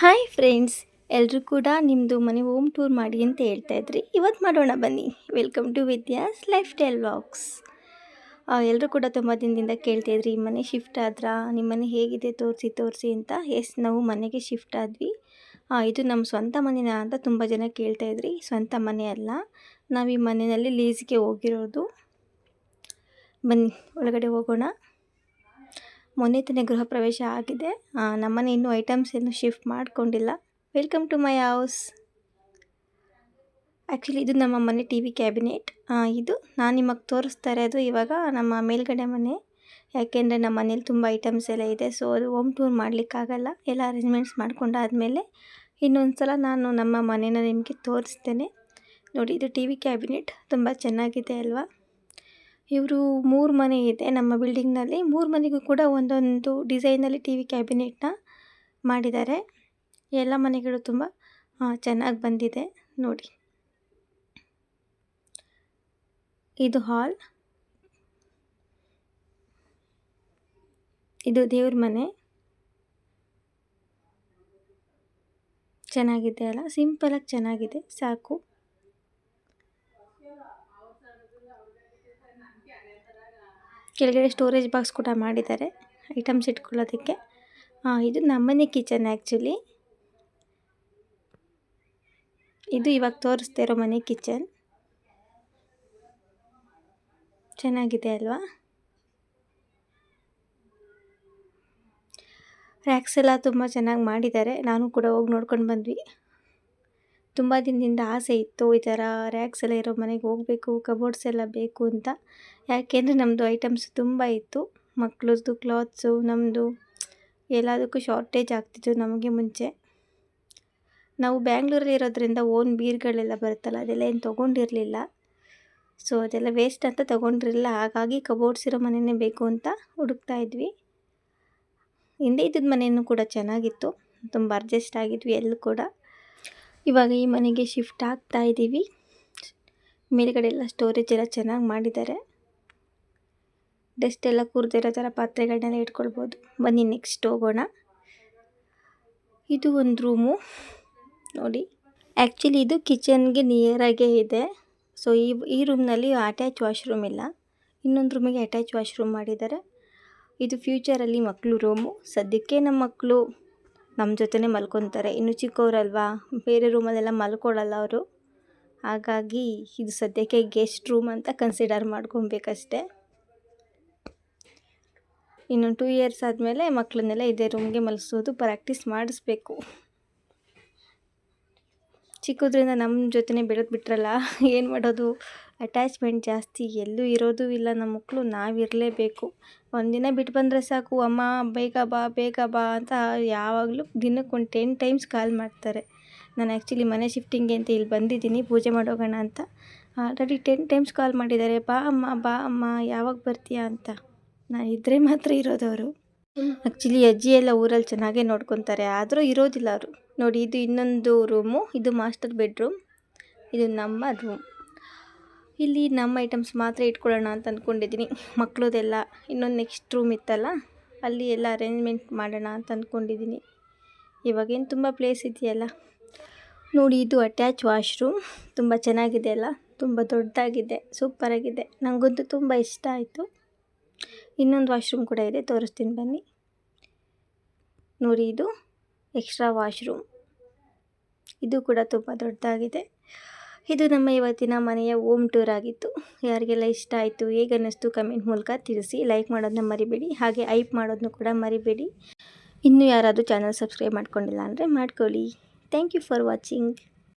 Hi friends, ಎಲ್ಲರೂ ಕೂಡ ನಿಮ್ಮದು ಮನೆ ಹೋಮ್ ಟೂರ್ ಮಾಡಿ ಅಂತ ಹೇಳ್ತಾ ಇದ್ರಿ. ಇವತ್ತು ಮಾಡೋಣ ಬನ್ನಿ. Welcome to Vidya's lifestyle vlogs. ಎಲ್ಲರೂ ಕೂಡ ತುಂಬ ದಿನದಿಂದ ಕೇಳ್ತಾಯಿದ್ರಿ, ಈ ಮನೆ ಶಿಫ್ಟ್ ಆದ್ರಾ, ನಿಮ್ಮ ಮನೆ ಹೇಗಿದೆ ತೋರಿಸಿ ಅಂತ. ಎಸ್, ನಾವು ಮನೆಗೆ ಶಿಫ್ಟ್ ಆದ್ವಿ. ಇದು ನಮ್ಮ ಸ್ವಂತ ಮನೆನಾ ಅಂತ ತುಂಬ ಜನ ಕೇಳ್ತಾಯಿದ್ರಿ. ಸ್ವಂತ ಮನೆ ಅಲ್ಲ, ನಾವು ಈ ಮನೆಯಲ್ಲಿ ಲೀಸ್ಗೆ ಹೋಗಿರೋದು. ಬನ್ನಿ ಒಳಗಡೆ ಹೋಗೋಣ. ಮೊನ್ನೆ ತಾನೇ ಗೃಹ ಪ್ರವೇಶ ಆಗಿದೆ. ನಮ್ಮನೆ ಇನ್ನೂ ಐಟಮ್ಸ್ ಏನು ಶಿಫ್ಟ್ ಮಾಡ್ಕೊಂಡಿಲ್ಲ. Welcome to my house. Actually ಇದು ನಮ್ಮ ಮನೆ ಟಿ ವಿ ಕ್ಯಾಬಿನೆಟ್. ಇದು ನಾನು ನಿಮಗೆ ತೋರಿಸ್ತಾ ಇರೋದು ಇವಾಗ ನಮ್ಮ ಮೇಲ್ಗಡೆ ಮನೆ. ಯಾಕೆಂದರೆ ನಮ್ಮ ಮನೇಲಿ ತುಂಬ ಐಟಮ್ಸ್ ಎಲ್ಲ ಇದೆ, ಸೊ ಅದು ಹೋಮ್ ಟೂರ್ ಮಾಡಲಿಕ್ಕಾಗಲ್ಲ. ಎಲ್ಲ ಅರೇಂಜ್ಮೆಂಟ್ಸ್ ಮಾಡ್ಕೊಂಡಾದಮೇಲೆ ಇನ್ನೊಂದು ಸಲ ನಾನು ನಮ್ಮ ಮನೇನ ನಿಮಗೆ ತೋರಿಸ್ತೇನೆ. ನೋಡಿ, ಇದು ಟಿ ವಿ ಕ್ಯಾಬಿನೆಟ್ ತುಂಬ ಚೆನ್ನಾಗಿದೆ ಅಲ್ವಾ. ಇವರು 3 ಮನೆ ಇದೆ ನಮ್ಮ ಬಿಲ್ಡಿಂಗ್ನಲ್ಲಿ. 3 ಮನೆಗೂ ಕೂಡ ಒಂದೊಂದು ಡಿಸೈನಲ್ಲಿ ಟಿ ವಿ ಕ್ಯಾಬಿನೆಟ್ನ ಮಾಡಿದ್ದಾರೆ. ಎಲ್ಲ ಮನೆಗಳು ತುಂಬ ಚೆನ್ನಾಗಿ ಬಂದಿದೆ ನೋಡಿ. ಇದು ಹಾಲ್, ಇದು ದೇವ್ರ ಮನೆ. ಚೆನ್ನಾಗಿದೆ ಅಲ್ಲ, ಸಿಂಪಲಾಗಿ ಚೆನ್ನಾಗಿದೆ, ಸಾಕು. ಕೆಳಗಡೆ ಸ್ಟೋರೇಜ್ ಬಾಕ್ಸ್ ಕೂಡ ಮಾಡಿದ್ದಾರೆ ಐಟಮ್ಸ್ ಇಟ್ಕೊಳ್ಳೋದಕ್ಕೆ. ಇದು ನಮ್ಮನೆ ಕಿಚನ್. ಆ್ಯಕ್ಚುಲಿ ಇದು ಇವಾಗ ತೋರಿಸ್ತಾ ಇರೋ ಮನೆ ಕಿಚನ್. ಚೆನ್ನಾಗಿದೆ ಅಲ್ವಾ. ರ್ಯಾಕ್ಸ್ ಎಲ್ಲ ತುಂಬ ಚೆನ್ನಾಗಿ ಮಾಡಿದ್ದಾರೆ. ನಾನು ಕೂಡ ಹೋಗಿ ನೋಡ್ಕೊಂಡು ಬಂದ್ವಿ. ತುಂಬ ದಿನದಿಂದ ಆಸೆ ಇತ್ತು, ಈ ಥರ ರ್ಯಾಕ್ಸ್ ಎಲ್ಲ ಇರೋ ಮನೆಗೆ ಹೋಗಬೇಕು, ಕಬೋರ್ಡ್ಸ್ ಎಲ್ಲ ಬೇಕು ಅಂತ. ಯಾಕೆಂದರೆ ನಮ್ಮದು ಐಟಮ್ಸ್ ತುಂಬ ಇತ್ತು. ಮಕ್ಕಳದ್ದು ಕ್ಲಾತ್ಸು, ನಮ್ಮದು ಎಲ್ಲದಕ್ಕೂ ಶಾರ್ಟೇಜ್ ಆಗ್ತಿತ್ತು ನಮಗೆ ಮುಂಚೆ. ನಾವು ಬ್ಯಾಂಗ್ಳೂರಲ್ಲಿ ಇರೋದ್ರಿಂದ ಓನ್ ಬೀರ್ಗಳೆಲ್ಲ ಬರುತ್ತಲ್ಲ, ಅದೆಲ್ಲ ಏನು ತೊಗೊಂಡಿರಲಿಲ್ಲ. ಸೊ ಅದೆಲ್ಲ ವೇಸ್ಟ್ ಅಂತ ತೊಗೊಂಡಿರಲಿಲ್ಲ. ಹಾಗಾಗಿ ಕಬೋರ್ಡ್ಸ್ ಇರೋ ಮನೆಯೇ ಬೇಕು ಅಂತ ಹುಡುಕ್ತಾ ಇದ್ವಿ. ಹಿಂದೆ ಇದ್ದಿದ್ದ ಮನೆಯೂ ಕೂಡ ಚೆನ್ನಾಗಿತ್ತು, ತುಂಬ ಅಡ್ಜಸ್ಟ್ ಆಗಿದ್ವಿ ಎಲ್ಲೂ ಕೂಡ. ಇವಾಗ ಈ ಮನೆಗೆ ಶಿಫ್ಟ್ ಆಗ್ತಾ ಇದ್ದೀವಿ. ಮೇಲ್ಗಡೆ ಎಲ್ಲ ಸ್ಟೋರೇಜ್ ಎಲ್ಲ ಚೆನ್ನಾಗಿ ಮಾಡಿದ್ದಾರೆ. ಡಸ್ಟ್ ಎಲ್ಲ ಕೂರ್ದಿರೋ ಥರ ಪಾತ್ರೆಗಳನ್ನೆಲ್ಲ ಇಟ್ಕೊಳ್ಬೋದು. ಬನ್ನಿ ನೆಕ್ಸ್ಟ್ ಹೋಗೋಣ. ಇದು ಒಂದು ರೂಮು ನೋಡಿ. ಆ್ಯಕ್ಚುಲಿ ಇದು ಕಿಚನ್ಗೆ ನಿಯರಾಗೇ ಇದೆ. ಸೊ ಈ ರೂಮ್ನಲ್ಲಿ ಅಟ್ಯಾಚ್ ವಾಶ್ರೂಮ್ ಇಲ್ಲ, ಇನ್ನೊಂದು ರೂಮಿಗೆ ಅಟ್ಯಾಚ್ ವಾಶ್ರೂಮ್ ಮಾಡಿದ್ದಾರೆ. ಇದು ಫ್ಯೂಚರಲ್ಲಿ ಮಕ್ಕಳು ರೂಮು. ಸದ್ಯಕ್ಕೆ ನಮ್ಮ ಮಕ್ಕಳು ನಮ್ಮ ಜೊತೆನೇ ಮಲ್ಕೊತಾರೆ. ಇನ್ನು ಚಿಕ್ಕವರಲ್ವಾ, ಬೇರೆ ರೂಮಲ್ಲೆಲ್ಲ ಮಲ್ಕೊಳ್ಳಲ್ಲ ಅವರು. ಹಾಗಾಗಿ ಇದು ಸದ್ಯಕ್ಕೆ ಗೆಸ್ಟ್ ರೂಮ್ ಅಂತ ಕನ್ಸಿಡರ್ ಮಾಡ್ಕೊಬೇಕಷ್ಟೆ. ಇನ್ನು 2 ಇಯರ್ಸ್ ಆದಮೇಲೆ ಮಕ್ಕಳನ್ನೆಲ್ಲ ಇದೇ ರೂಮ್ಗೆ ಮಲಗಿಸೋದು ಪ್ರಾಕ್ಟೀಸ್ ಮಾಡಿಸ್ಬೇಕು. ಚಿಕ್ಕದ್ರಿಂದ ನಮ್ಮ ಜೊತೆನೇ ಬೆಳೆದು ಬಿಟ್ರಲ್ಲ, ಏನು ಮಾಡೋದು, ಅಟ್ಯಾಚ್ಮೆಂಟ್ ಜಾಸ್ತಿ. ಎಲ್ಲೂ ಇರೋದು ಇಲ್ಲ ನಮ್ಮ ಮಕ್ಕಳು, ನಾವಿರಲೇಬೇಕು. ಒಂದಿನ ಬಿಟ್ಟು ಬಂದರೆ ಸಾಕು, ಅಮ್ಮ ಬೇಗ ಬಾ ಅಂತ ಯಾವಾಗಲೂ ದಿನಕ್ಕೆ ಒಂದು 10 ಟೈಮ್ಸ್ ಕಾಲ್ ಮಾಡ್ತಾರೆ. ನಾನು ಆ್ಯಕ್ಚುಲಿ ಮನೆ ಶಿಫ್ಟಿಂಗ್ಗೆ ಅಂತ ಇಲ್ಲಿ ಬಂದಿದ್ದೀನಿ, ಪೂಜೆ ಮಾಡೋಗೋಣ ಅಂತ. ಆಲ್ರೆಡಿ 10 ಟೈಮ್ಸ್ ಕಾಲ್ ಮಾಡಿದ್ದಾರೆ, ಬಾ ಅಮ್ಮ ಯಾವಾಗ ಬರ್ತೀಯಾ ಅಂತ. ನಾನು ಇದ್ದರೆ ಮಾತ್ರ ಇರೋದವರು. ಆ್ಯಕ್ಚುಲಿ ಅಜ್ಜಿ ಎಲ್ಲ ಊರಲ್ಲಿ ಚೆನ್ನಾಗೇ ನೋಡ್ಕೊತಾರೆ, ಆದರೂ ಇರೋದಿಲ್ಲ ಅವರು. ನೋಡಿ, ಇದು ಇನ್ನೊಂದು ರೂಮು. ಇದು ಮಾಸ್ಟರ್ ಬೆಡ್ರೂಮ್, ಇದು ನಮ್ಮ ರೂಮ್. ಇಲ್ಲಿ ನಮ್ಮ ಐಟಮ್ಸ್ ಮಾತ್ರ ಇಟ್ಕೊಳ್ಳೋಣ ಅಂತ ಅಂದ್ಕೊಂಡಿದ್ದೀನಿ. ಮಕ್ಕಳದೆಲ್ಲ ಇನ್ನೊಂದು ನೆಕ್ಸ್ಟ್ ರೂಮ್ ಇತ್ತಲ್ಲ, ಅಲ್ಲಿ ಎಲ್ಲ ಅರೇಂಜ್ಮೆಂಟ್ ಮಾಡೋಣ ಅಂತ ಅಂದ್ಕೊಂಡಿದ್ದೀನಿ. ಇವಾಗೇನು ತುಂಬ ಪ್ಲೇಸ್ ಇದೆಯಲ್ಲ. ನೋಡಿ, ಇದು ಅಟ್ಯಾಚ್ ವಾಶ್ರೂಮ್. ತುಂಬ ಚೆನ್ನಾಗಿದೆ ಅಲ್ಲ, ತುಂಬ ದೊಡ್ಡದಾಗಿದೆ, ಸೂಪರಾಗಿದೆ. ನನಗಂತೂ ತುಂಬ ಇಷ್ಟ ಆಯಿತು. ಇನ್ನೊಂದು ವಾಶ್ರೂಮ್ ಕೂಡ ಇದೆ, ತೋರಿಸ್ತೀನಿ ಬನ್ನಿ. ನೋಡಿ, ಇದು ಎಕ್ಸ್ಟ್ರಾ ವಾಶ್ರೂಮ್. ಇದು ಕೂಡ ತುಂಬ ದೊಡ್ಡದಾಗಿದೆ. ಇದು ನಮ್ಮ ಇವತ್ತಿನ ಮನೆಯ ಹೋಮ್ ಟೂರ್ ಆಗಿತ್ತು. ಯಾರಿಗೆಲ್ಲ ಇಷ್ಟ ಆಯಿತು, ಹೇಗೆ ಅನ್ನಿಸ್ತು ಕಮೆಂಟ್ ಮೂಲಕ ತಿಳಿಸಿ. ಲೈಕ್ ಮಾಡೋದನ್ನ ಮರಿಬೇಡಿ, ಹಾಗೆ ಹೈಪ್ ಮಾಡೋದನ್ನು ಕೂಡ ಮರಿಬೇಡಿ. ಇನ್ನೂ ಯಾರಾದರೂ ಚಾನಲ್ ಸಬ್ಸ್ಕ್ರೈಬ್ ಮಾಡ್ಕೊಂಡಿಲ್ಲ ಅಂದರೆ ಮಾಡ್ಕೊಳ್ಳಿ. Thank you for watching.